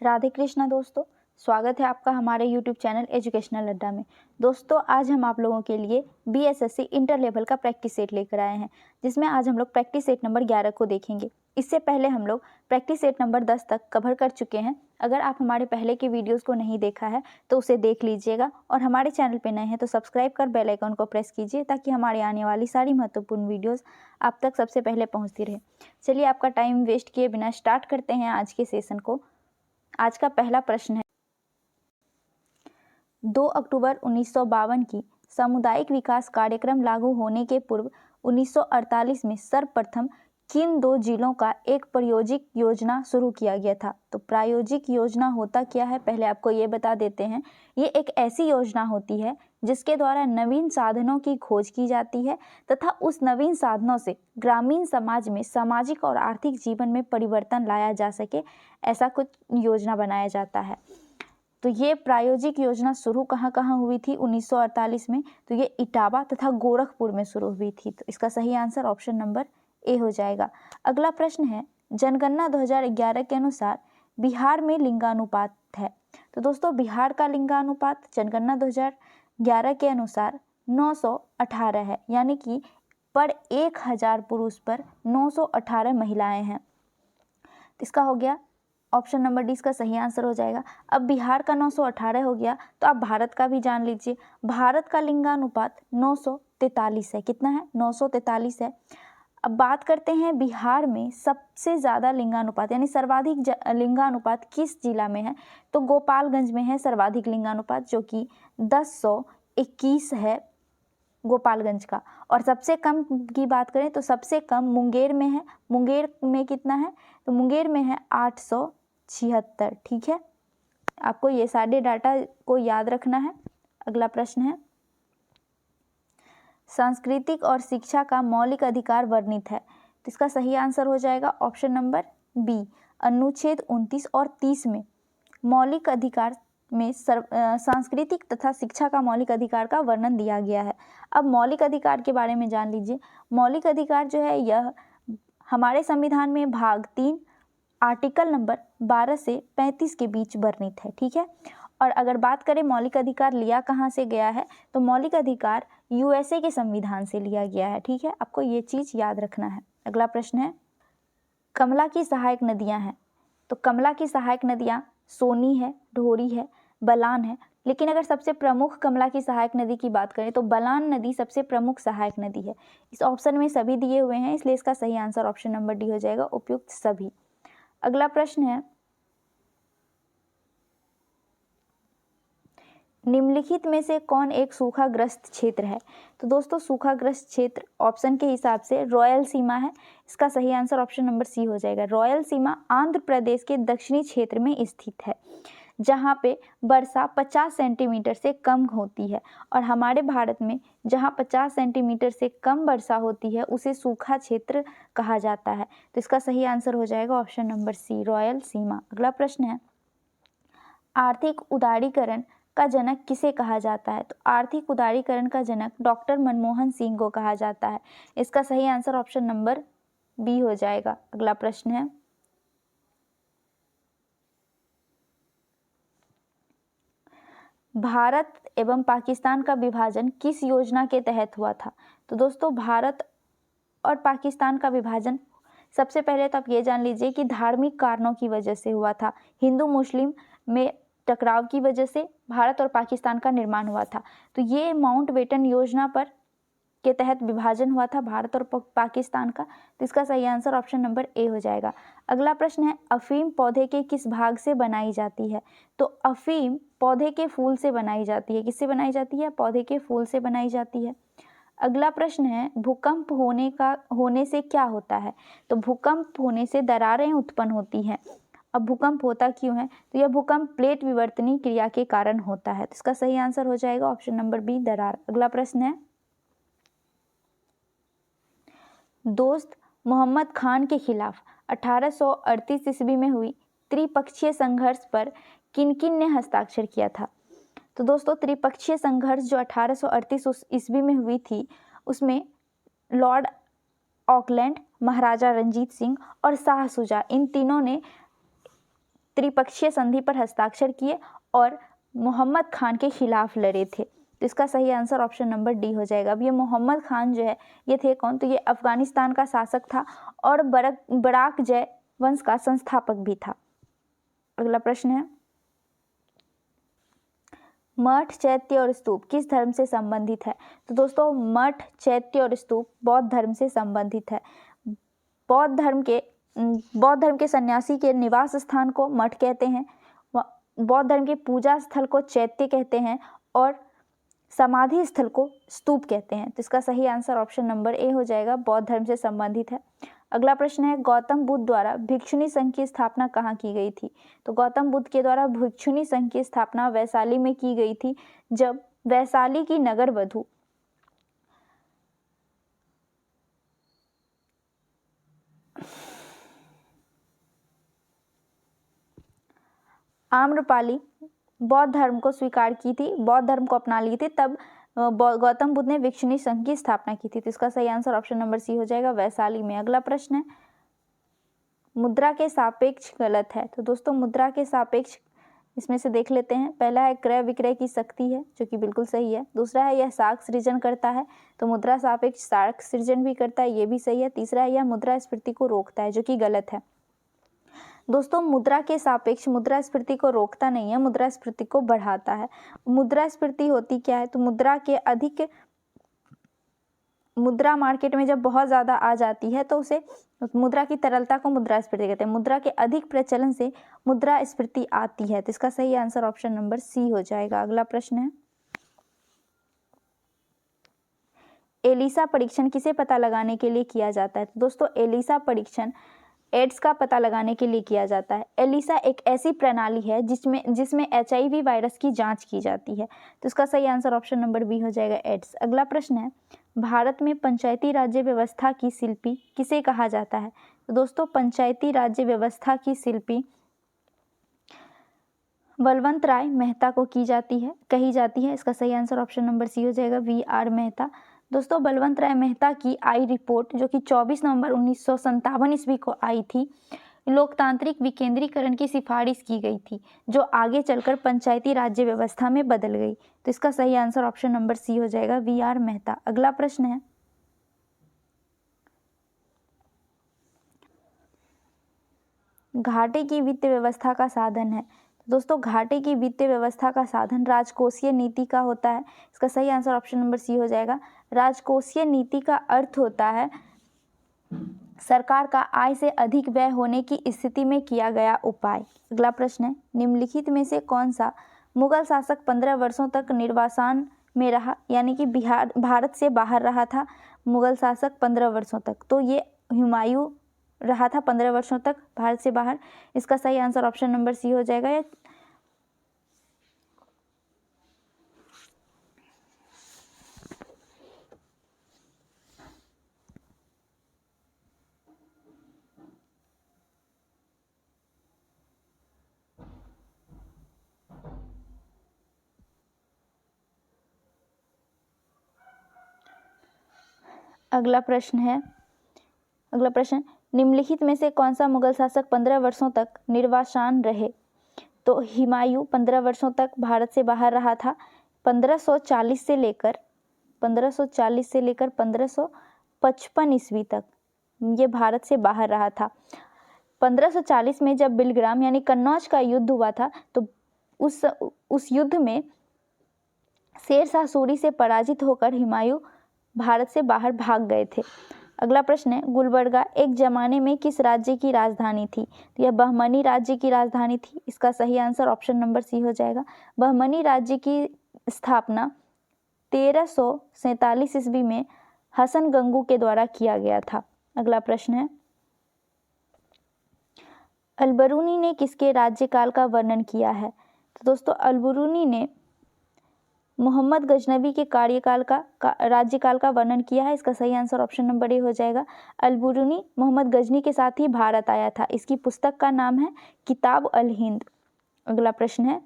राधे कृष्णा दोस्तों, स्वागत है आपका हमारे YouTube चैनल एजुकेशनल अड्डा में। दोस्तों, आज हम आप लोगों के लिए BSSC इंटर लेवल का प्रैक्टिस सेट लेकर आए हैं, जिसमें आज हम लोग प्रैक्टिस सेट नंबर 11 को देखेंगे। इससे पहले हम लोग प्रैक्टिस सेट नंबर 10 तक कवर कर चुके हैं। अगर आप हमारे पहले के वीडियोज़ को नहीं देखा है तो उसे देख लीजिएगा, और हमारे चैनल पर नए हैं तो सब्सक्राइब कर बेल आइकन को प्रेस कीजिए ताकि हमारे आने वाली सारी महत्वपूर्ण वीडियोज़ आप तक सबसे पहले पहुँचती रहे। चलिए, आपका टाइम वेस्ट किए बिना स्टार्ट करते हैं आज के सेशन को। आज का पहला प्रश्न है, 2 अक्टूबर 1952 की सामुदायिक विकास कार्यक्रम लागू होने के पूर्व 1948 में सर्वप्रथम किन 2 जिलों का एक प्रायोजिक योजना शुरू किया गया था? तो प्रायोजिक योजना होता क्या है, पहले आपको ये बता देते हैं। ये एक ऐसी योजना होती है जिसके द्वारा नवीन साधनों की खोज की जाती है तथा उस नवीन साधनों से ग्रामीण समाज में सामाजिक और आर्थिक जीवन में परिवर्तन लाया जा सके, ऐसा कुछ योजना बनाया जाता है। तो ये प्रायोजिक योजना शुरू कहाँ कहाँ हुई थी 1948 में? तो ये इटावा तथा गोरखपुर में शुरू हुई थी। तो इसका सही आंसर ऑप्शन नंबर ए हो जाएगा। अगला प्रश्न है, जनगणना 2011 के अनुसार बिहार में लिंगानुपात है। तो दोस्तों, बिहार का लिंगानुपात जनगणना 2011 के अनुसार 918 है, यानी कि पर 1000 पुरुष पर 918 महिलाएं हैं। तो इसका हो गया ऑप्शन नंबर डी, इसका सही आंसर हो जाएगा। अब बिहार का 918 हो गया, तो आप भारत का भी जान लीजिए। भारत का लिंगानुपात 943 है। कितना है? 943 है। अब बात करते हैं बिहार में सबसे ज़्यादा लिंगानुपात यानी सर्वाधिक लिंगानुपात किस जिला में है? तो गोपालगंज में है सर्वाधिक लिंगानुपात, जो कि 1021 है गोपालगंज का। और सबसे कम की बात करें तो सबसे कम मुंगेर में है। मुंगेर में कितना है? तो मुंगेर में है 876। ठीक है, आपको ये सारे डाटा को याद रखना है। अगला प्रश्न है, सांस्कृतिक और शिक्षा का मौलिक अधिकार वर्णित है। तो इसका सही आंसर हो जाएगा ऑप्शन नंबर बी, अनुच्छेद 29 और 30 में मौलिक अधिकार में सांस्कृतिक तथा शिक्षा का मौलिक अधिकार का वर्णन दिया गया है। अब मौलिक अधिकार के बारे में जान लीजिए। मौलिक अधिकार जो है यह हमारे संविधान में भाग 3 आर्टिकल नंबर 12 से 35 के बीच वर्णित है। ठीक है, और अगर बात करें मौलिक अधिकार लिया कहाँ से गया है, तो मौलिक अधिकार USA के संविधान से लिया गया है। ठीक है, आपको ये चीज़ याद रखना है। अगला प्रश्न है, कमला की सहायक नदियाँ हैं। तो कमला की सहायक नदियाँ सोनी है, ढोरी है, बलान है, लेकिन अगर सबसे प्रमुख कमला की सहायक नदी की बात करें तो बलान नदी सबसे प्रमुख सहायक नदी है। इस ऑप्शन में सभी दिए हुए हैं, इसलिए इसका सही आंसर ऑप्शन नंबर डी हो जाएगा, उपयुक्त सभी। अगला प्रश्न है, निम्नलिखित में से कौन एक सूखाग्रस्त क्षेत्र है? तो दोस्तों, सूखाग्रस्त क्षेत्र ऑप्शन के हिसाब से रॉयल सीमा है। इसका सही आंसर ऑप्शन नंबर सी हो जाएगा। रॉयल सीमा आंध्र प्रदेश के दक्षिणी क्षेत्र में स्थित है, जहाँ पे वर्षा 50 सेंटीमीटर से कम होती है, और हमारे भारत में जहाँ 50 सेंटीमीटर से कम वर्षा होती है उसे सूखा क्षेत्र कहा जाता है। तो इसका सही आंसर हो जाएगा ऑप्शन नंबर सी, रॉयल सीमा। अगला प्रश्न है, आर्थिक उदारीकरण का जनक किसे कहा जाता है? तो आर्थिक उदारीकरण का जनक डॉक्टर मनमोहन सिंह को कहा जाता है। इसका सही आंसर ऑप्शन नंबर बी हो जाएगा। अगला प्रश्न है, भारत एवं पाकिस्तान का विभाजन किस योजना के तहत हुआ था? तो दोस्तों, भारत और पाकिस्तान का विभाजन सबसे पहले तो आप ये जान लीजिए कि धार्मिक कारणों की वजह से हुआ था। हिंदू मुस्लिम में टकराव की वजह से भारत और पाकिस्तान का निर्माण हुआ था। तो ये माउंटबेटन योजना पर के तहत विभाजन हुआ था भारत और पाकिस्तान का। तो इसका सही आंसर ऑप्शन नंबर ए हो जाएगा। अगला प्रश्न है, अफीम पौधे के किस भाग से बनाई जाती है? तो अफीम पौधे के फूल से बनाई जाती है। किससे बनाई जाती है? पौधे के फूल से बनाई जाती है। अगला प्रश्न है, भूकंप होने से क्या होता है? तो भूकंप होने से दरारें उत्पन्न होती हैं। अब भूकंप होता क्यों है? तो यह भूकंप प्लेट विवर्तनीय क्रिया के कारण होता है। तो इसका सही आंसर हो जाएगा ऑप्शन नंबर बी, दरार। अगला प्रश्न है, दोस्त मोहम्मद खान के खिलाफ 1838 ईस्वी में हुई त्रिपक्षीय संघर्ष पर किन किन ने हस्ताक्षर किया था? तो दोस्तों, त्रिपक्षीय संघर्ष जो 1838 ईस्वी में हुई थी, उसमें लॉर्ड ऑकलैंड, महाराजा रंजीत सिंह और शाह शुजा, इन तीनों ने त्रिपक्षीय संधि पर हस्ताक्षर किए और मोहम्मद खान के खिलाफ लड़े थे। तो इसका सही आंसर ऑप्शन नंबर डी हो जाएगा। अब ये मोहम्मद खान जो है ये थे कौन, तो ये अफगानिस्तान का शासक था और बराक जय वंश का संस्थापक भी था। अगला प्रश्न है, मठ, चैत्य और स्तूप किस धर्म से संबंधित है? तो दोस्तों मठ, चैत्य और स्तूप बौद्ध धर्म से संबंधित है। बौद्ध धर्म के सन्यासी के निवास स्थान को मठ कहते हैं, बौद्ध धर्म के पूजा स्थल को चैत्य कहते हैं और समाधि स्थल को स्तूप कहते हैं। तो इसका सही आंसर ऑप्शन नंबर ए हो जाएगा, बौद्ध धर्म से संबंधित है। अगला प्रश्न है, गौतम बुद्ध द्वारा भिक्षुणी संघ की स्थापना कहाँ की गई थी? तो गौतम बुद्ध के द्वारा भिक्षुणी संघ की स्थापना वैशाली में की गई थी, जब वैशाली की नगर वधु आम्रपाली बौद्ध धर्म को स्वीकार की थी, बौद्ध धर्म को अपना ली थी, तब गौतम बुद्ध ने भिक्षुणी संघ की स्थापना की थी। तो इसका सही आंसर ऑप्शन नंबर सी हो जाएगा, वैशाली में। अगला प्रश्न है, मुद्रा के सापेक्ष गलत है। तो दोस्तों मुद्रा के सापेक्ष इसमें से देख लेते हैं। पहला है क्रय विक्रय की शक्ति है, जो कि बिल्कुल सही है। दूसरा है यह साख सृजन करता है, तो मुद्रा सापेक्ष साख सृजन भी करता है, ये भी सही है। तीसरा है यह मुद्रास्फीति को रोकता है, जो कि गलत है। दोस्तों मुद्रा के सापेक्ष मुद्रास्फीति को रोकता नहीं है, मुद्रास्फीति को बढ़ाता है। मुद्रास्फीति होती क्या है, तो मुद्रा मार्केट में जब बहुत ज़्यादा आ जाती है तो उसे मुद्रा की तरलता को मुद्रास्फीति कहते हैं। मुद्रा के अधिक प्रचलन से मुद्रास्फीति आती है। तो इसका सही आंसर ऑप्शन नंबर सी हो जाएगा। अगला प्रश्न है, एलिसा परीक्षण किसे पता लगाने के लिए किया जाता है? तो दोस्तों एलिसा परीक्षण एड्स का पता लगाने के लिए किया जाता है। एलिसा एक ऐसी प्रणाली है जिसमें HIV वायरस की जांच की जाती है। तो इसका सही आंसर ऑप्शन नंबर बी हो जाएगा, एड्स। अगला प्रश्न है, भारत में पंचायती राज्य व्यवस्था की शिल्पी किसे कहा जाता है? तो दोस्तों पंचायती राज्य व्यवस्था की शिल्पी बलवंत राय मेहता को कही जाती है। इसका सही आंसर ऑप्शन नंबर सी हो जाएगा, VR मेहता। दोस्तों बलवंत राय मेहता की आई रिपोर्ट, जो कि 24 नवंबर 1957 ईस्वी को आई थी, लोकतांत्रिक विकेंद्रीकरण की सिफारिश की गई थी, जो आगे चलकर पंचायती राज्य व्यवस्था में बदल गई। तो इसका सही आंसर ऑप्शन नंबर सी हो जाएगा, VR मेहता। अगला प्रश्न है, घाटे की वित्त व्यवस्था का साधन है। दोस्तों घाटे की वित्तीय व्यवस्था का साधन राजकोषीय नीति का होता है। इसका सही आंसर ऑप्शन नंबर सी हो जाएगा। राजकोषीय नीति का अर्थ होता है सरकार का आय से अधिक व्यय होने की स्थिति में किया गया उपाय। अगला प्रश्न है, निम्नलिखित में से कौन सा मुगल शासक 15 वर्षों तक निर्वासन में रहा, यानी कि भारत से बाहर रहा था मुगल शासक 15 वर्षों तक? तो ये हुमायूं रहा था 15 वर्षों तक भारत से बाहर। इसका सही आंसर ऑप्शन नंबर सी हो जाएगा। अगला प्रश्न, निम्नलिखित में से कौन सा मुगल शासक 15 वर्षों तक निर्वासन रहे? तो हुमायूं 15 वर्षों तक भारत से बाहर रहा था। 1540 से लेकर 1555 ईस्वी तक ये भारत से बाहर रहा था। 1540 में जब बिलग्राम यानी कन्नौज का युद्ध हुआ था, तो उस युद्ध में शेरशाह सूरी से पराजित होकर हुमायूं भारत से बाहर भाग गए थे। अगला प्रश्न है, गुलबर्गा एक जमाने में किस राज्य की राजधानी थी? तो यह बहमनी राज्य की राजधानी थी। इसका सही आंसर ऑप्शन नंबर सी हो जाएगा। बहमनी राज्य की स्थापना 1347 ईस्वी में हसन गंगू के द्वारा किया गया था। अगला प्रश्न है, अलबरूनी ने किसके राज्यकाल का वर्णन किया है? तो दोस्तों अलबरूनी ने मोहम्मद गजनवी के राज्यकाल का वर्णन किया है। इसका सही आंसर ऑप्शन नंबर ए हो जाएगा। अलबरूनी मोहम्मद गजनी के साथ ही भारत आया था। इसकी पुस्तक का नाम है किताब अल हिंद। अगला प्रश्न है,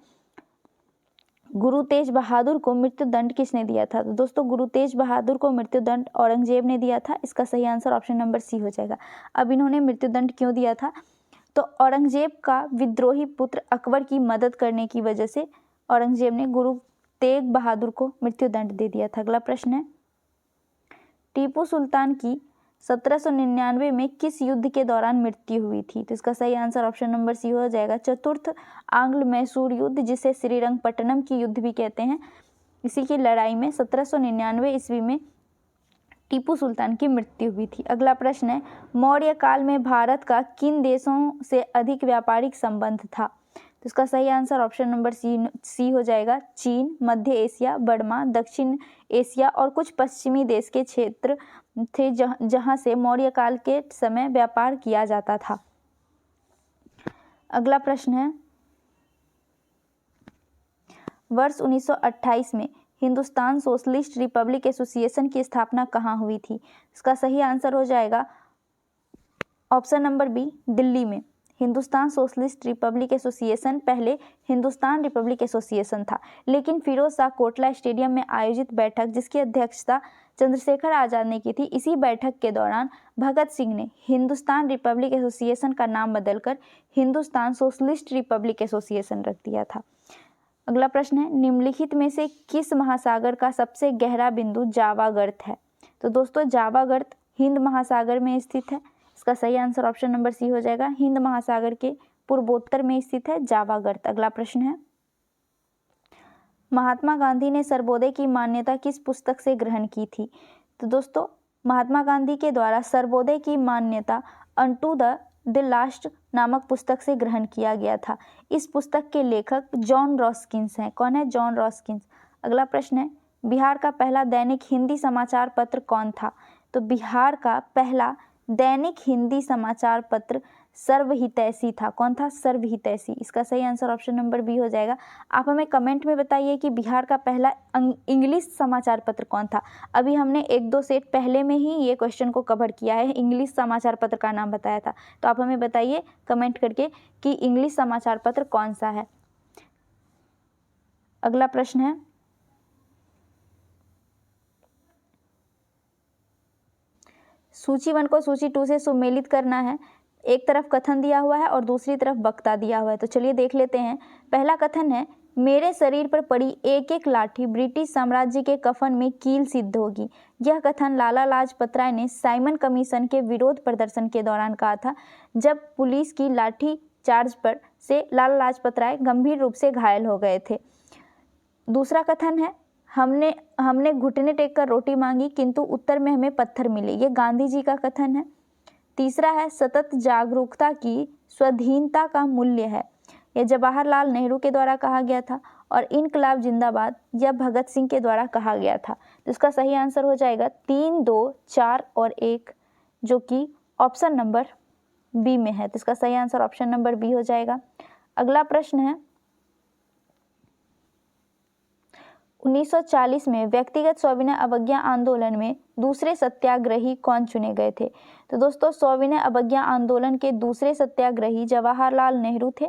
गुरु तेज बहादुर को मृत्यु दंड किसने दिया था? तो दोस्तों गुरु तेज बहादुर को मृत्यु दंड औरंगजेब ने दिया था। इसका सही आंसर ऑप्शन नंबर सी हो जाएगा। अब इन्होंने मृत्यु दंड क्यों दिया था? तो औरंगजेब का विद्रोही पुत्र अकबर की मदद करने की वजह से औरंगजेब ने गुरु तेग बहादुर को मृत्युदंड दे दिया था। अगला प्रश्न है, टीपू सुल्तान की 1799 में किस युद्ध के दौरान मृत्यु हुई थी? तो इसका सही आंसर ऑप्शन नंबर सी हो जाएगा, चतुर्थ आंग्ल मैसूर युद्ध, जिसे श्रीरंगपट्टनम की युद्ध भी कहते हैं। इसी की लड़ाई में 1799 ईस्वी में टीपू सुल्तान की मृत्यु हुई थी। अगला प्रश्न है, मौर्य काल में भारत का किन देशों से अधिक व्यापारिक संबंध था? तो इसका सही आंसर ऑप्शन नंबर सी हो जाएगा, चीन, मध्य एशिया, बर्मा, दक्षिण एशिया और कुछ पश्चिमी देश के क्षेत्र थे जहां से मौर्य काल के समय व्यापार किया जाता था। अगला प्रश्न है, वर्ष 1928 में हिंदुस्तान सोशलिस्ट रिपब्लिक एसोसिएशन की स्थापना कहाँ हुई थी? इसका सही आंसर हो जाएगा ऑप्शन नंबर बी, दिल्ली में। हिंदुस्तान सोशलिस्ट रिपब्लिक एसोसिएशन पहले हिंदुस्तान रिपब्लिक एसोसिएशन था, लेकिन फिरोज शाह कोटला स्टेडियम में आयोजित बैठक, जिसकी अध्यक्षता चंद्रशेखर आजाद ने की थी, इसी बैठक के दौरान भगत सिंह ने हिंदुस्तान रिपब्लिक एसोसिएशन का नाम बदलकर हिंदुस्तान सोशलिस्ट रिपब्लिक एसोसिएशन रख दिया था। अगला प्रश्न है, निम्नलिखित में से किस महासागर का सबसे गहरा बिंदु जावा गर्त है? तो दोस्तों जावा गर्त हिंद महासागर में स्थित है। इसका सही आंसर ऑप्शन नंबर सी हो जाएगा, हिंद महासागर के पूर्वोत्तर में स्थित है जावा गर्त। अगला प्रश्न है, महात्मा गांधी ने सर्वोदय की मान्यता किस पुस्तक से ग्रहण की थी? तो दोस्तों महात्मा गांधी के द्वारा सर्वोदय की मान्यता अनटू द लास्ट नामक पुस्तक से ग्रहण किया गया था। इस पुस्तक के लेखक जॉन रॉस्किंस हैं। कौन है? जॉन रॉस्किंस। अगला प्रश्न है, बिहार का पहला दैनिक हिंदी समाचार पत्र कौन था? तो बिहार का पहला दैनिक हिंदी समाचार पत्र सर्वहितैषी था। कौन था? सर्वहितैषी। इसका सही आंसर ऑप्शन नंबर बी हो जाएगा। आप हमें कमेंट में बताइए कि बिहार का पहला इंग्लिश समाचार पत्र कौन था। अभी हमने 1-2 सेट पहले में ही ये क्वेश्चन को कवर किया है, इंग्लिश समाचार पत्र का नाम बताया था। तो आप हमें बताइए कमेंट करके कि इंग्लिश समाचार पत्र कौन सा है। अगला प्रश्न है, सूची 1 को सूची 2 से सुमेलित करना है। एक तरफ कथन दिया हुआ है और दूसरी तरफ वक्ता दिया हुआ है। तो चलिए देख लेते हैं। पहला कथन है, मेरे शरीर पर पड़ी एक एक लाठी ब्रिटिश साम्राज्य के कफन में कील सिद्ध होगी। यह कथन लाला लाजपत राय ने साइमन कमीशन के विरोध प्रदर्शन के दौरान कहा था, जब पुलिस की लाठी चार्ज पर से लाला लाजपत राय गंभीर रूप से घायल हो गए थे। दूसरा कथन है, हमने घुटने टेक कर रोटी मांगी किंतु उत्तर में हमें पत्थर मिले। ये गांधी जी का कथन है। तीसरा है, सतत जागरूकता की स्वाधीनता का मूल्य है। यह जवाहरलाल नेहरू के द्वारा कहा गया था। और इनकलाब जिंदाबाद यह भगत सिंह के द्वारा कहा गया था। तो इसका सही आंसर हो जाएगा 3, 2, 4 और 1, जो कि ऑप्शन नंबर बी में है। तो इसका सही आंसर ऑप्शन नंबर बी हो जाएगा। अगला प्रश्न है, 1940 में व्यक्तिगत सविनय अवज्ञा आंदोलन में दूसरे सत्याग्रही कौन चुने गए थे? तो दोस्तों सविनय अवज्ञा आंदोलन के दूसरे सत्याग्रही जवाहरलाल नेहरू थे।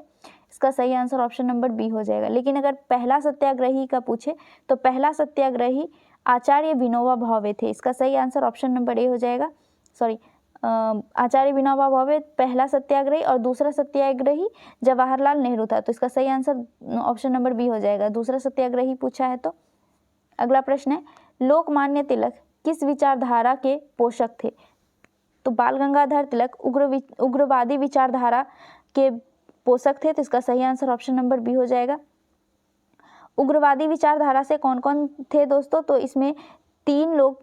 इसका सही आंसर ऑप्शन नंबर बी हो जाएगा। लेकिन अगर पहला सत्याग्रही का पूछे तो पहला सत्याग्रही आचार्य विनोबा भावे थे। इसका सही आंसर ऑप्शन नंबर ए हो जाएगा। आचार्य विनोबा भावे पहला सत्याग्रही और दूसरा सत्याग्रही जवाहरलाल नेहरू था। तो इसका सही आंसर ऑप्शन नंबर बी हो जाएगा, दूसरा सत्याग्रही पूछा है तो। अगला प्रश्न है, लोकमान्य तिलक किस विचारधारा के पोषक थे? तो बाल गंगाधर तिलक उग्रवादी विचारधारा के पोषक थे। तो इसका सही आंसर ऑप्शन नंबर बी हो जाएगा। उग्रवादी विचारधारा से कौन कौन थे दोस्तों? तो इसमें 3 लोग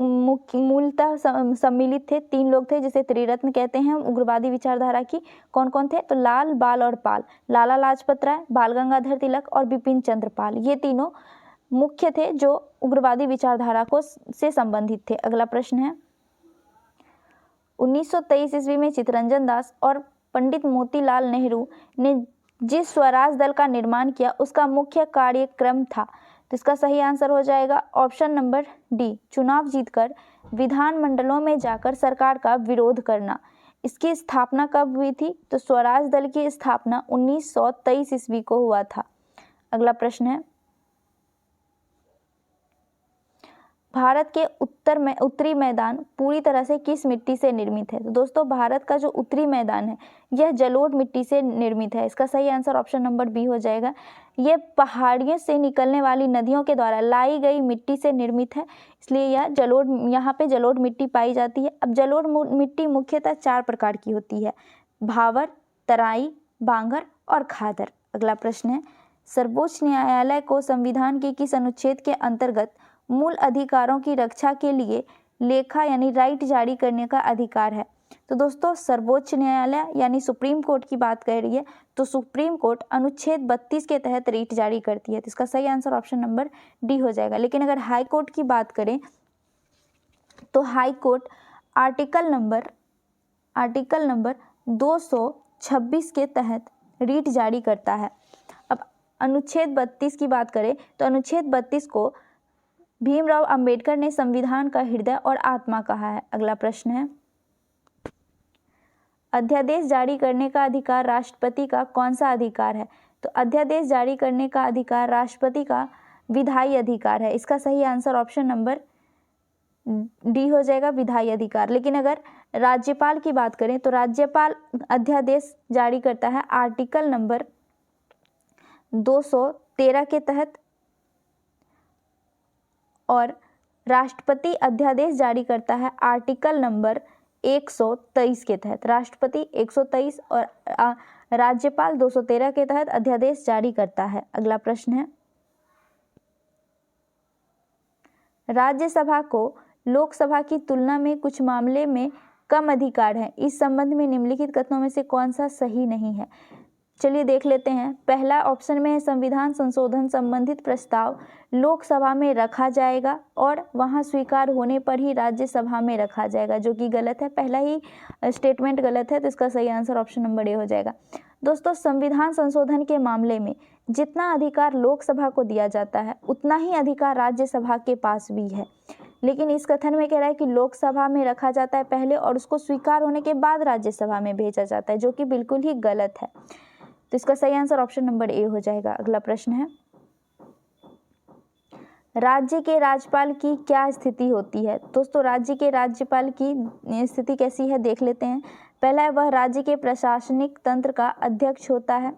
मूलतः सम्मिलित थे। 3 लोग थे जिसे त्रिरत्न कहते हैं उग्रवादी विचारधारा की। कौन कौन थे? तो लाल, बाल और पाल। लाला लाजपत राय, बाल गंगाधर तिलक और बिपिन चंद्र पाल, ये तीनों मुख्य थे जो उग्रवादी विचारधारा से संबंधित थे। अगला प्रश्न है, 1923 ईस्वी में चित्तरंजन दास और पंडित मोतीलाल नेहरू ने जिस स्वराज दल का निर्माण किया उसका मुख्य कार्यक्रम था। तो इसका सही आंसर हो जाएगा ऑप्शन नंबर डी, चुनाव जीतकर विधानमंडलों में जाकर सरकार का विरोध करना। इसकी स्थापना कब हुई थी? तो स्वराज दल की स्थापना 1923 ईस्वी को हुआ था। अगला प्रश्न है, भारत के उत्तरी मैदान पूरी तरह से किस मिट्टी से निर्मित है? तो दोस्तों भारत का जो उत्तरी मैदान है यह जलोढ़ मिट्टी से निर्मित है। इसका सही आंसर ऑप्शन नंबर बी हो जाएगा। ये पहाड़ियों से निकलने वाली नदियों के द्वारा लाई गई मिट्टी से निर्मित है, इसलिए यह यहाँ पे जलोढ़ मिट्टी पाई जाती है। अब जलोढ़ मिट्टी मुख्यतः 4 प्रकार की होती है: भावर, तराई, बांगर और खादर। अगला प्रश्न है, सर्वोच्च न्यायालय को संविधान के किस अनुच्छेद के अंतर्गत मूल अधिकारों की रक्षा के लिए लेखा यानी राइट जारी करने का अधिकार है? तो दोस्तों सर्वोच्च न्यायालय यानी सुप्रीम कोर्ट की बात कर रही है, तो सुप्रीम कोर्ट अनुच्छेद 32 के तहत राइट जारी करती है। तो इसका सही आंसर ऑप्शन नंबर डी हो जाएगा। लेकिन अगर हाई कोर्ट की बात करें तो हाई कोर्ट आर्टिकल नंबर 226 के तहत रीट जारी करता है। अब अनुच्छेद 32 की बात करें तो अनुच्छेद 32 को भीमराव अंबेडकर ने संविधान का हृदय और आत्मा कहा है। अगला प्रश्न है, अध्यादेश जारी करने का अधिकार राष्ट्रपति का कौन सा अधिकार है? तो अध्यादेश जारी करने का अधिकार राष्ट्रपति का विधायी अधिकार है। इसका सही आंसर ऑप्शन नंबर डी हो जाएगा, विधायी अधिकार। लेकिन अगर राज्यपाल की बात करें तो राज्यपाल अध्यादेश जारी करता है आर्टिकल नंबर 213 के तहत, और राष्ट्रपति अध्यादेश जारी करता है आर्टिकल नंबर 123 के तहत। राष्ट्रपति 123 और राज्यपाल 213 के तहत अध्यादेश जारी करता है। अगला प्रश्न है, राज्यसभा को लोकसभा की तुलना में कुछ मामले में कम अधिकार है, इस संबंध में निम्नलिखित कथनों में से कौन सा सही नहीं है? चलिए देख लेते हैं। पहला ऑप्शन में है संविधान संशोधन संबंधित प्रस्ताव लोकसभा में रखा जाएगा और वहां स्वीकार होने पर ही राज्यसभा में रखा जाएगा, जो कि गलत है। पहला ही स्टेटमेंट गलत है, तो इसका सही आंसर ऑप्शन नंबर ए हो जाएगा। दोस्तों संविधान संशोधन के मामले में जितना अधिकार लोकसभा को दिया जाता है उतना ही अधिकार राज्यसभा के पास भी है, लेकिन इस कथन में कह रहा है कि लोकसभा में रखा जाता है पहले और उसको स्वीकार होने के बाद राज्यसभा में भेजा जाता है, जो कि बिल्कुल ही गलत है। तो इसका सही आंसर ऑप्शन नंबर ए हो जाएगा। अगला प्रश्न है, राज्य के राज्यपाल की क्या स्थिति होती है? दोस्तों राज्य के राज्यपाल की स्थिति कैसी है देख लेते हैं। पहला है वह राज्य के प्रशासनिक तंत्र का अध्यक्ष होता है,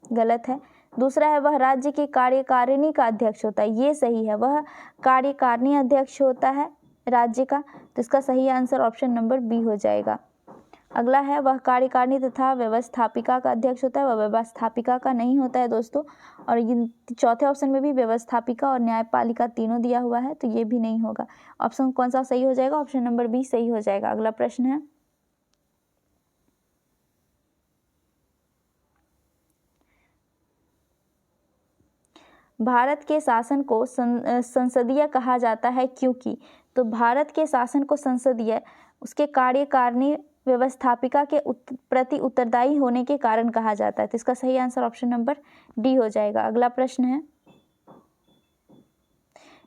गलत है। दूसरा है वह राज्य की कार्यकारिणी का अध्यक्ष होता है, ये सही है, वह कार्यकारिणी अध्यक्ष होता है राज्य का। तो इसका सही आंसर ऑप्शन नंबर बी हो जाएगा। अगला है वह कार्यकारिणी तथा व्यवस्थापिका का अध्यक्ष होता है, वह व्यवस्थापिका का नहीं होता है दोस्तों। और ये चौथे ऑप्शन में भी व्यवस्थापिका और न्यायपालिका तीनों दिया हुआ है, तो ये भी नहीं होगा। ऑप्शन कौन सा सही हो जाएगा? ऑप्शन नंबर बी सही हो जाएगा। अगला प्रश्न है, भारत के शासन को संसदीय कहा जाता है क्योंकि? तो भारत के शासन को संसदीय उसके कार्यकारिणी व्यवस्थापिका के प्रति उत्तरदायी होने के कारण कहा जाता है। तो इसका सही आंसर ऑप्शन नंबर डी हो जाएगा। अगला प्रश्न है,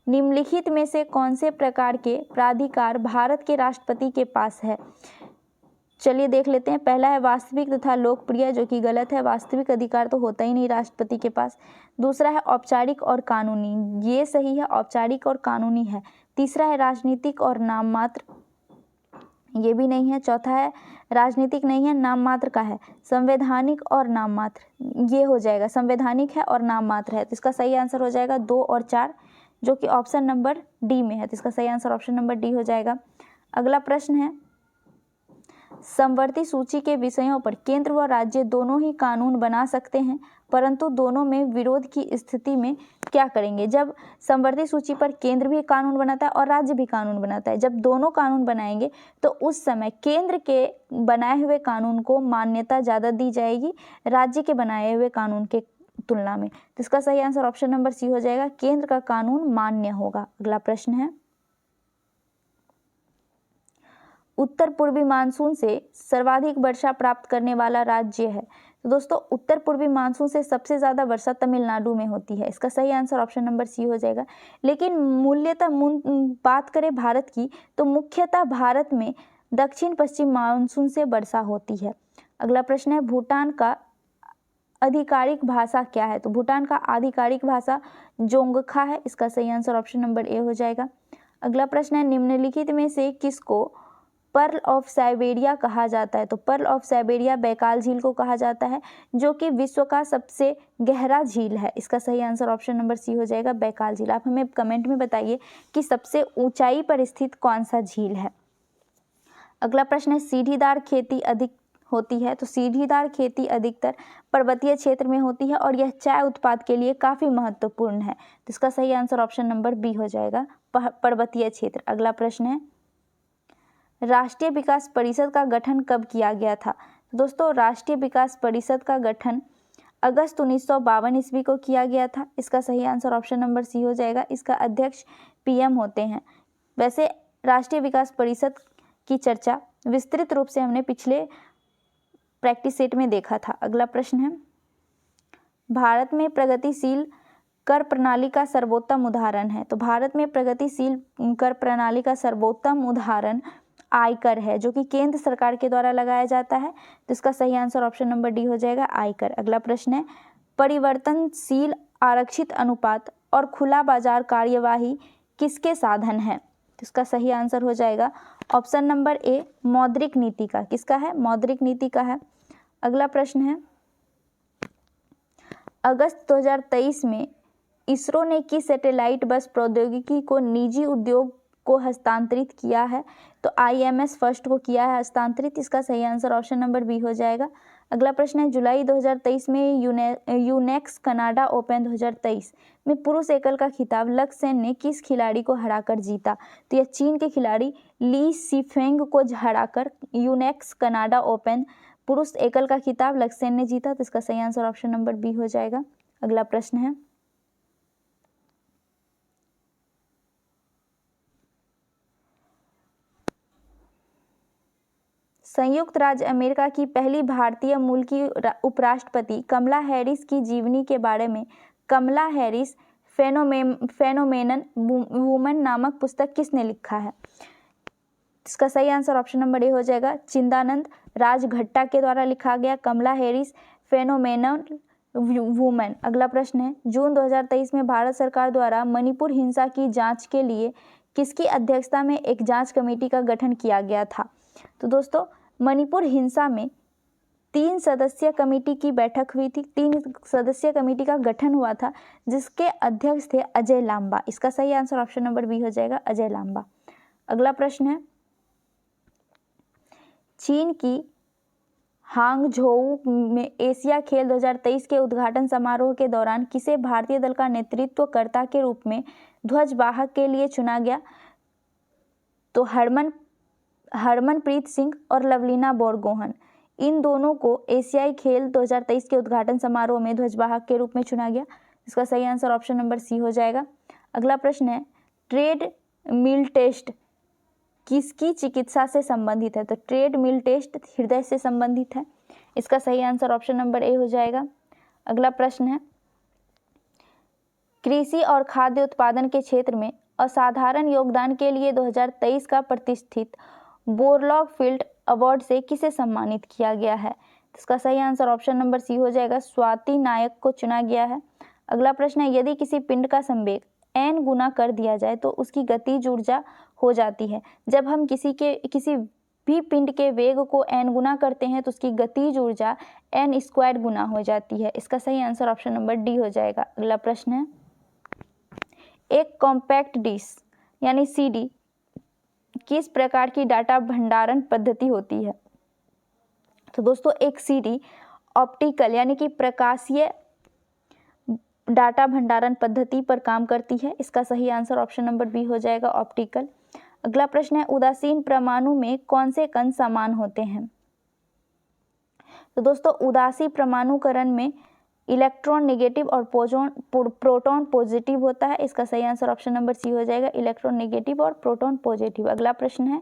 निम्नलिखित में से कौन से प्रकार के प्राधिकार भारत के राष्ट्रपति के पास है? चलिए देख लेते हैं। पहला है वास्तविक तथा लोकप्रिय, जो कि गलत है, वास्तविक अधिकार तो होता ही नहीं राष्ट्रपति के पास। दूसरा है औपचारिक और कानूनी, ये सही है, औपचारिक और कानूनी है। तीसरा है राजनीतिक और नाम मात्र, ये भी नहीं है। चौथा है राजनीतिक नहीं है, नाम मात्र का है। संवैधानिक और नाम मात्र, ये हो जाएगा, संवैधानिक है और नाम मात्र है। तो इसका सही आंसर हो जाएगा 2 और 4, जो कि ऑप्शन नंबर डी में है। तो इसका सही आंसर ऑप्शन नंबर डी हो जाएगा। अगला प्रश्न है, समवर्ती सूची के विषयों पर केंद्र व राज्य दोनों ही कानून बना सकते हैं, परंतु दोनों में विरोध की स्थिति में क्या करेंगे? जब समवर्ती सूची पर केंद्र भी कानून बनाता है और राज्य भी कानून बनाता है, जब दोनों कानून बनाएंगे तो उस समय केंद्र के बनाए हुए कानून को मान्यता ज़्यादा दी जाएगी राज्य के बनाए हुए कानून के तुलना में। तो इसका सही आंसर ऑप्शन नंबर सी हो जाएगा, केंद्र का कानून मान्य होगा। अगला प्रश्न है, उत्तर पूर्वी मानसून से सर्वाधिक वर्षा प्राप्त करने वाला राज्य है? तो दोस्तों उत्तर पूर्वी मानसून से सबसे ज़्यादा वर्षा तमिलनाडु में होती है। इसका सही आंसर ऑप्शन नंबर सी हो जाएगा। लेकिन मूल्यतः बात करें भारत की, तो मुख्यतः भारत में दक्षिण पश्चिम मानसून से वर्षा होती है। अगला प्रश्न है, भूटान का आधिकारिक भाषा क्या है? तो भूटान का आधिकारिक भाषा जोंगखा है। इसका सही आंसर ऑप्शन नंबर ए हो जाएगा। अगला प्रश्न है, निम्नलिखित में से किसको पर्ल ऑफ साइबेरिया कहा जाता है? तो पर्ल ऑफ साइबेरिया बैकाल झील को कहा जाता है, जो कि विश्व का सबसे गहरा झील है। इसका सही आंसर ऑप्शन नंबर सी हो जाएगा, बैकाल झील। आप हमें कमेंट में बताइए कि सबसे ऊंचाई पर स्थित कौन सा झील है। अगला प्रश्न है, सीढ़ीदार खेती अधिक होती है? तो सीढ़ीदार खेती अधिकतर पर्वतीय क्षेत्र में होती है और यह चाय उत्पाद के लिए काफ़ी महत्वपूर्ण है। तो इसका सही आंसर ऑप्शन नंबर बी हो जाएगा, पर्वतीय क्षेत्र। अगला प्रश्न है, राष्ट्रीय विकास परिषद का गठन कब किया गया था? तो दोस्तों, राष्ट्रीय विकास परिषद का गठन अगस्त 1952 ईस्वी को किया गया था। इसका सही आंसर ऑप्शन नंबर सी हो जाएगा। इसका अध्यक्ष पीएम होते हैं। वैसे राष्ट्रीय विकास परिषद की चर्चा विस्तृत रूप से हमने पिछले प्रैक्टिस सेट में देखा था। अगला प्रश्न है, भारत में प्रगतिशील कर प्रणाली का सर्वोत्तम उदाहरण है? तो भारत में प्रगतिशील कर प्रणाली का सर्वोत्तम उदाहरण आयकर है, जो कि केंद्र सरकार के द्वारा लगाया जाता है। तो इसका सही आंसर ऑप्शन नंबर डी हो जाएगा, आयकर। अगला प्रश्न है, परिवर्तनशील आरक्षित अनुपात और खुला बाजार कार्यवाही किसके साधन है? तो इसका सही आंसर हो जाएगा ऑप्शन नंबर ए, मौद्रिक नीति का। किसका है? मौद्रिक नीति का है। अगला प्रश्न है, अगस्त 2023 में इसरो ने किस सैटेलाइट बस प्रौद्योगिकी को निजी उद्योग को हस्तांतरित किया है? तो IMS फर्स्ट को किया है हस्तांतरित। इसका सही आंसर ऑप्शन नंबर बी हो जाएगा। अगला प्रश्न है, जुलाई 2023 में यूनेक्स कनाडा ओपन 2023 में पुरुष एकल का खिताब लक्ष्य सेन ने किस खिलाड़ी को हराकर जीता? तो यह चीन के खिलाड़ी ली सीफेंग को हराकर यूनेक्स कनाडा ओपन पुरुष एकल का खिताब लक्ष्य सेन ने जीता। तो इसका सही आंसर ऑप्शन नंबर बी हो जाएगा। अगला प्रश्न है, संयुक्त राज्य अमेरिका की पहली भारतीय मूल की उपराष्ट्रपति कमला हैरिस की जीवनी के बारे में कमला हैरिस फेनोमेनन वुमन नामक पुस्तक किसने लिखा है? इसका सही आंसर ऑप्शन नंबर ए हो जाएगा, चिंदानंद राजघट्टा के द्वारा लिखा गया कमला हैरिस फेनोमेनन वुमन। अगला प्रश्न है, जून 2023 में भारत सरकार द्वारा मणिपुर हिंसा की जांच के लिए किसकी अध्यक्षता में एक जांच कमेटी का गठन किया गया था? तो दोस्तों, मणिपुर हिंसा में 3 सदस्यीय कमेटी की बैठक हुई थी, 3 सदस्यीय कमेटी का गठन हुआ था, जिसके अध्यक्ष थे अजय लांबा। इसका सही आंसर ऑप्शन नंबर बी हो जाएगा, अजय लांबा। अगला प्रश्न है, चीन की हांगझोऊ में एशिया खेल 2023 के उद्घाटन समारोह के दौरान किसे भारतीय दल का नेतृत्वकर्ता के रूप में ध्वजवाहक के लिए चुना गया? तो हरमनप्रीत सिंह और लवलीना बोरगोहन, इन दोनों को एशियाई खेल 2023 के उद्घाटन समारोह में ध्वजवाहक के रूप में चुना गया। इसका सही आंसर ऑप्शन नंबर सी हो जाएगा। अगला प्रश्न है, ट्रेड मिल टेस्ट किसकी चिकित्सा से संबंधित है? तो ट्रेड मिल टेस्ट हृदय से संबंधित है। इसका सही आंसर ऑप्शन नंबर ए हो जाएगा। अगला प्रश्न है, कृषि और खाद्य उत्पादन के क्षेत्र में असाधारण योगदान के लिए 2023 का प्रतिष्ठित बोरलॉग फील्ड अवार्ड से किसे सम्मानित किया गया है? इसका सही आंसर ऑप्शन नंबर सी हो जाएगा, स्वाति नायक को चुना गया है। अगला प्रश्न है, यदि किसी पिंड का संवेग n गुना कर दिया जाए तो उसकी गतिज ऊर्जा हो जाती है। जब हम किसी भी पिंड के वेग को n गुना करते हैं तो उसकी गतिज ऊर्जा n स्क्वायर गुना हो जाती है। इसका सही आंसर ऑप्शन नंबर डी हो जाएगा। अगला प्रश्न है, एक कॉम्पैक्ट डिश यानी CD किस प्रकार की डाटा भंडारण पद्धति होती है? तो दोस्तों, एक CD ऑप्टिकल यानी कि प्रकाशीय डाटा भंडारण पद्धति पर काम करती है। इसका सही आंसर ऑप्शन नंबर बी हो जाएगा, ऑप्टिकल। अगला प्रश्न है, उदासीन परमाणु में कौन से कण समान होते हैं? तो दोस्तों, उदासीन परमाणुकरण में इलेक्ट्रॉन नेगेटिव और प्रोटॉन पॉजिटिव होता है। इसका सही आंसर ऑप्शन नंबर सी हो जाएगा, इलेक्ट्रॉन नेगेटिव और प्रोटॉन पॉजिटिव। अगला प्रश्न है,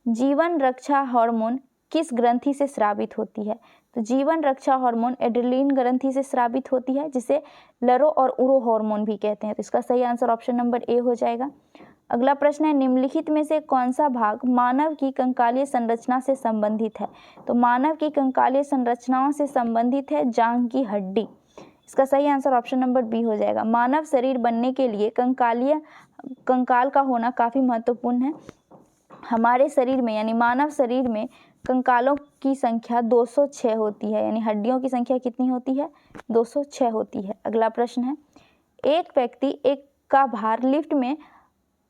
जीवन रक्षा हार्मोन किस ग्रंथि से स्रावित होती है? तो जीवन रक्षा हार्मोन एड्रेनलिन ग्रंथि से स्रावित होती है, जिसे लरो और उरो हार्मोन भी कहते हैं। तो इसका सही आंसर ऑप्शन नंबर ए हो जाएगा। अगला प्रश्न है, निम्नलिखित में से कौन सा भाग मानव की कंकालीय संरचना से संबंधित है? तो मानव की कंकालीय संरचनाओं से संबंधित है जांघ की हड्डी। इसका सही आंसर ऑप्शन नंबर बी हो जाएगा। मानव शरीर बनने के लिए कंकाल का होना काफ़ी महत्वपूर्ण है। हमारे शरीर में यानी मानव शरीर में कंकालों की संख्या 206 होती है, यानी हड्डियों की संख्या कितनी होती है? 206 होती है। अगला प्रश्न है, एक व्यक्ति एक का भार लिफ्ट में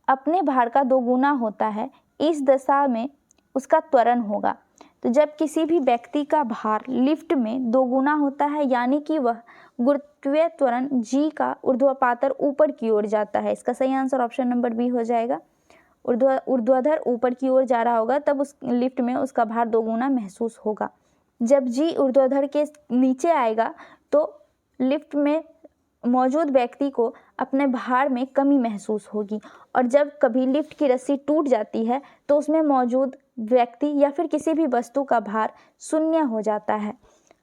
अपने भार का 2 गुना होता है, इस दशा में उसका त्वरण होगा। तो जब किसी भी व्यक्ति का भार लिफ्ट में 2 गुना होता है यानी कि वह गुरुत्वीय त्वरण g का ऊर्ध्वापातर ऊपर की ओर जाता है। इसका सही आंसर ऑप्शन नंबर बी हो जाएगा। ऊर्ध्वाधर ऊपर की ओर जा रहा होगा तब उस लिफ्ट में उसका भार 2 गुना महसूस होगा। जब g ऊर्ध्वाधर के नीचे आएगा तो लिफ्ट में मौजूद व्यक्ति को अपने भार में कमी महसूस होगी, और जब कभी लिफ्ट की रस्सी टूट जाती है तो उसमें मौजूद व्यक्ति या फिर किसी भी वस्तु का भार शून्य हो जाता है।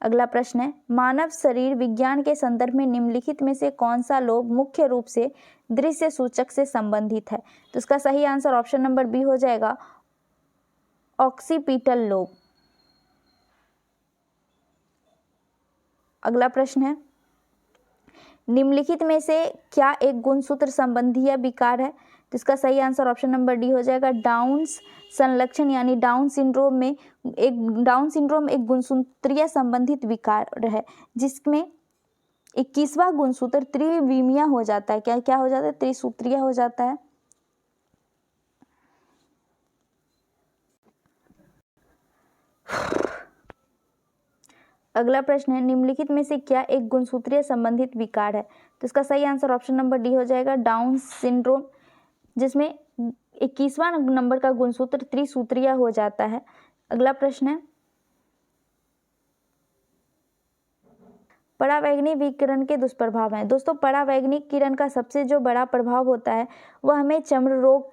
अगला प्रश्न है, मानव शरीर विज्ञान के संदर्भ में निम्नलिखित में से कौन सा लोब मुख्य रूप से दृश्य सूचक से संबंधित है? तो इसका सही आंसर ऑप्शन नंबर बी हो जाएगा, ऑक्सीपिटल लोब। अगला प्रश्न है, निम्नलिखित में से क्या एक गुणसूत्र संबंधीय विकार है? तो इसका सही आंसर ऑप्शन नंबर डी हो जाएगा, डाउन्स संलक्षण यानी डाउन सिंड्रोम एक गुणसूत्रीय संबंधित विकार है जिसमें 21वां गुणसूत्र त्रिविमीय हो जाता है। क्या हो जाता है? त्रिसूत्रीय हो जाता है। अगला प्रश्न है, निम्नलिखित में से क्या एक गुणसूत्रीय संबंधित विकार है? तो इसका सही आंसर ऑप्शन नंबर डी हो जाएगा, डाउन सिंड्रोम, जिसमें 21वां नंबर का गुणसूत्र त्रिसूत्रीय हो जाता है। अगला प्रश्न है, परावैंगनिक विकिरण के दुष्प्रभाव हैं। दोस्तों, परावैंगनिक किरण का सबसे जो बड़ा प्रभाव होता है वह हमें चर्म रोग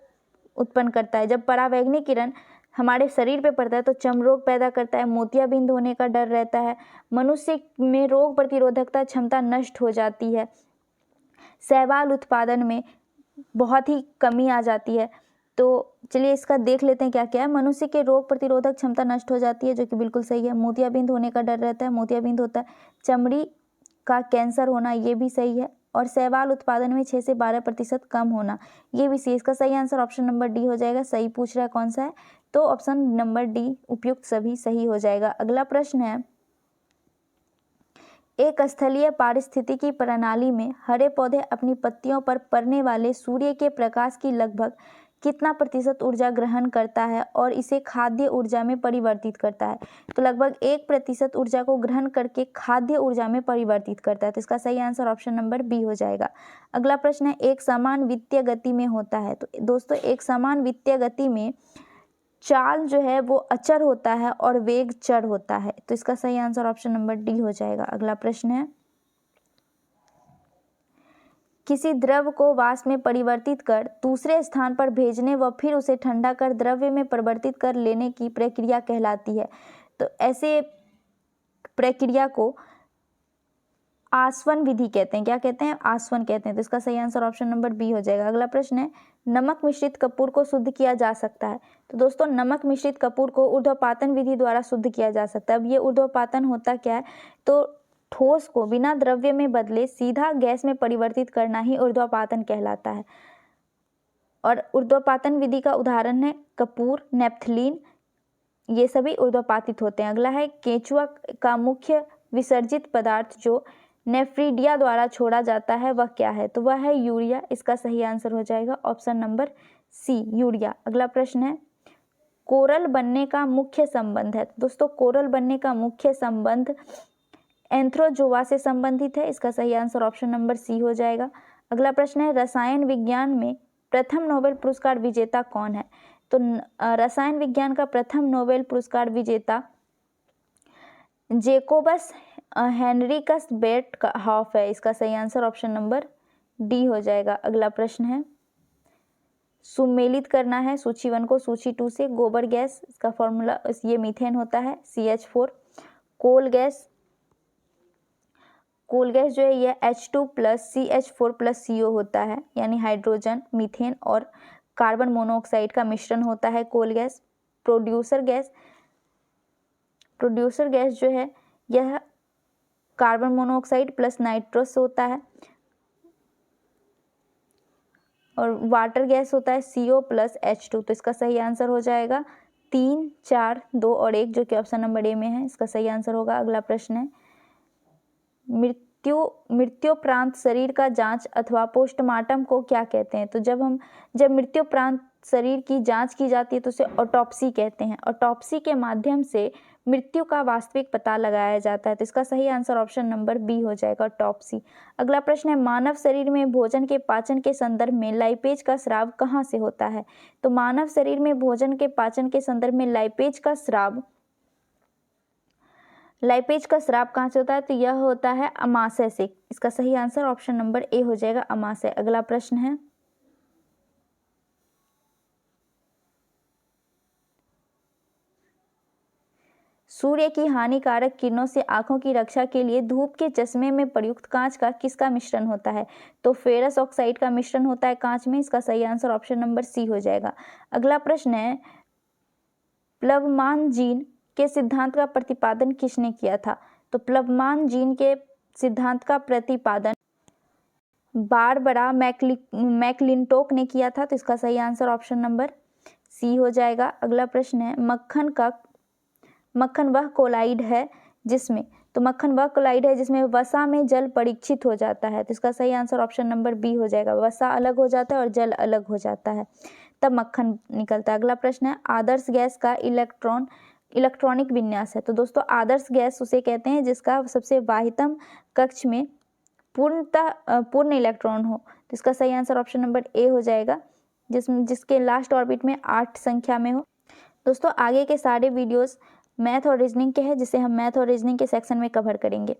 उत्पन्न करता है। जब परावैंगनिक किरण हमारे शरीर पे पड़ता है तो चर्म रोग पैदा करता है, मोतियाबिंद होने का डर रहता है, मनुष्य में रोग प्रतिरोधकता क्षमता नष्ट हो जाती है, शैवाल उत्पादन में बहुत ही कमी आ जाती है। तो चलिए इसका देख लेते हैं क्या क्या है। मनुष्य के रोग प्रतिरोधक क्षमता नष्ट हो जाती है, जो कि बिल्कुल सही है। मोतियाबिंद होने का डर रहता है, मोतियाबिंद होता है। चमड़ी का कैंसर होना, ये भी सही है। और शैवाल उत्पादन में 6 से 12% कम होना, ये भी सही। इसका सही आंसर ऑप्शन नंबर डी हो जाएगा। सही पूछ रहा है कौन सा है, तो ऑप्शन नंबर डी उपयुक्त सभी सही हो जाएगा। अगला प्रश्न है, एक स्थलीय पारिस्थितिकी प्रणाली में हरे पौधे अपनी पत्तियों पर पड़ने वाले सूर्य के प्रकाश की लगभग कितना प्रतिशत ऊर्जा ग्रहण करता है और इसे खाद्य ऊर्जा में परिवर्तित करता है? तो लगभग 1% ऊर्जा को ग्रहण करके खाद्य ऊर्जा में परिवर्तित करता है। तो इसका सही आंसर ऑप्शन नंबर बी हो जाएगा। अगला प्रश्न है, एक समान वित्तीय गति में होता है। तो दोस्तों, एक समान वित्तीय गति में चाल जो है वो अचर होता है और वेग चर होता है। तो इसका सही आंसर ऑप्शन नंबर डी हो जाएगा। अगला प्रश्न है, किसी द्रव को वाष्प में परिवर्तित कर दूसरे स्थान पर भेजने व फिर उसे ठंडा कर द्रव्य में परिवर्तित कर लेने की प्रक्रिया कहलाती है। तो ऐसे प्रक्रिया को आसवन विधि कहते हैं। क्या कहते हैं? आसवन कहते हैं। तो इसका सही आंसर ऑप्शन नंबर बी हो जाएगा। अगला प्रश्न है, नमक मिश्रित कपूर को शुद्ध किया जा सकता है। तो दोस्तों, नमक मिश्रित कपूर को ऊर्ध्वपातन विधि द्वारा शुद्ध किया जा सकता है। अब ये ऊर्ध्वपातन होता क्या है? तो ठोस को बिना द्रव्य में बदले सीधा गैस में परिवर्तित करना ही ऊर्ध्वपातन कहलाता है। और ऊर्ध्वपातन विधि का उदाहरण है कपूर, नेपथलीन, ये सभी ऊर्ध्वपातित होते हैं। अगला है, केंचुआ का मुख्य विसर्जित पदार्थ जो नेफ्रीडिया द्वारा छोड़ा जाता है वह क्या है? तो वह है यूरिया। इसका सही आंसर हो जाएगा ऑप्शन नंबर सी, यूरिया। अगला प्रश्न है, कोरल बनने का मुख्य संबंध है। दोस्तों, कोरल बनने का मुख्य संबंध एंथ्रोजोआ से संबंधित है। इसका सही आंसर ऑप्शन नंबर सी हो जाएगा। अगला प्रश्न है, रसायन विज्ञान में प्रथम नोबेल पुरस्कार विजेता कौन है? तो रसायन विज्ञान का प्रथम नोबेल पुरस्कार विजेता जेकोबस हेनरिकस बेटहॉफ है। इसका सही आंसर ऑप्शन नंबर डी हो जाएगा। अगला प्रश्न है, सुमेलित करना है सूची 1 को सूची 2 से। गोबर गैस, इसका फॉर्मूला ये मीथेन होता है, CH4। कोल गैस जो है ये H2 + CH4 + CO होता है, यानी हाइड्रोजन, मीथेन और कार्बन मोनोऑक्साइड का मिश्रण होता है कोल गैस। प्रोड्यूसर गैस जो है यह कार्बन मोनोऑक्साइड प्लस नाइट्रोस होता है, और वाटर गैस होता है CO प्लस H2। तो इसका सही आंसर हो जाएगा 3, 4, 2 और 1, जो कि ऑप्शन नंबर ए में है, इसका सही आंसर होगा। अगला प्रश्न है, मृत्युपरांत शरीर का जांच अथवा पोस्टमार्टम को क्या कहते हैं? तो जब मृत्युपरांत शरीर की जांच की जाती है तो उसे ऑटोप्सी कहते हैं। ऑटोप्सी के माध्यम से मृत्यु का वास्तविक पता लगाया जाता है। तो इसका सही आंसर ऑप्शन नंबर बी हो जाएगा, ऑटोप्सी। अगला प्रश्न है, मानव शरीर में भोजन के पाचन के संदर्भ में लाइपेज का स्राव कहाँ से होता है? तो मानव शरीर में भोजन के पाचन के संदर्भ में लाइपेज का स्राव कहाँ से होता है? तो यह होता है अमाशय से। इसका सही आंसर ऑप्शन नंबर ए हो जाएगा, अमाशय। अगला प्रश्न है, सूर्य की हानिकारक किरणों से आंखों की रक्षा के लिए धूप के चश्मे में प्रयुक्त कांच का किसका मिश्रण होता है? तो फेरस ऑक्साइड का मिश्रण होता है कांच में। इसका सही आंसर ऑप्शन नंबर सी हो जाएगा। अगला प्रश्न है, प्लवमान जीन के सिद्धांत का प्रतिपादन किसने किया था? तो प्लवमान जीन के सिद्धांत का प्रतिपादन बारबरा मैकलिंटोक ने किया था। तो इसका सही आंसर ऑप्शन नंबर सी हो जाएगा। अगला प्रश्न है, मक्खन वह कोलाइड है जिसमें वसा में जल परीक्षित हो जाता है। तो इसका सही आंसर ऑप्शन नंबर बी हो जाएगा। वसा अलग हो जाता है और जल अलग हो जाता है, तब मक्खन निकलता है। अगला प्रश्न है, आदर्श गैस का इलेक्ट्रॉनिक विन्यास है। तो दोस्तों, आदर्श गैस उसे कहते हैं जिसका सबसे बाह्यतम कक्ष में पूर्ण इलेक्ट्रॉन हो। तो इसका सही आंसर ऑप्शन नंबर ए हो जाएगा, जिसके लास्ट ऑर्बिट में 8 संख्या में हो। दोस्तों, आगे के सारे वीडियोस मैथ और रीजनिंग के हैं, जिसे हम मैथ और रीजनिंग के सेक्शन में कवर करेंगे।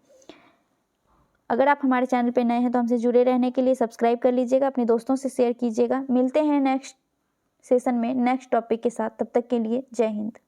अगर आप हमारे चैनल पे नए हैं तो हमसे जुड़े रहने के लिए सब्सक्राइब कर लीजिएगा, अपने दोस्तों से शेयर कीजिएगा। मिलते हैं नेक्स्ट सेशन में नेक्स्ट टॉपिक के साथ। तब तक के लिए जय हिंद।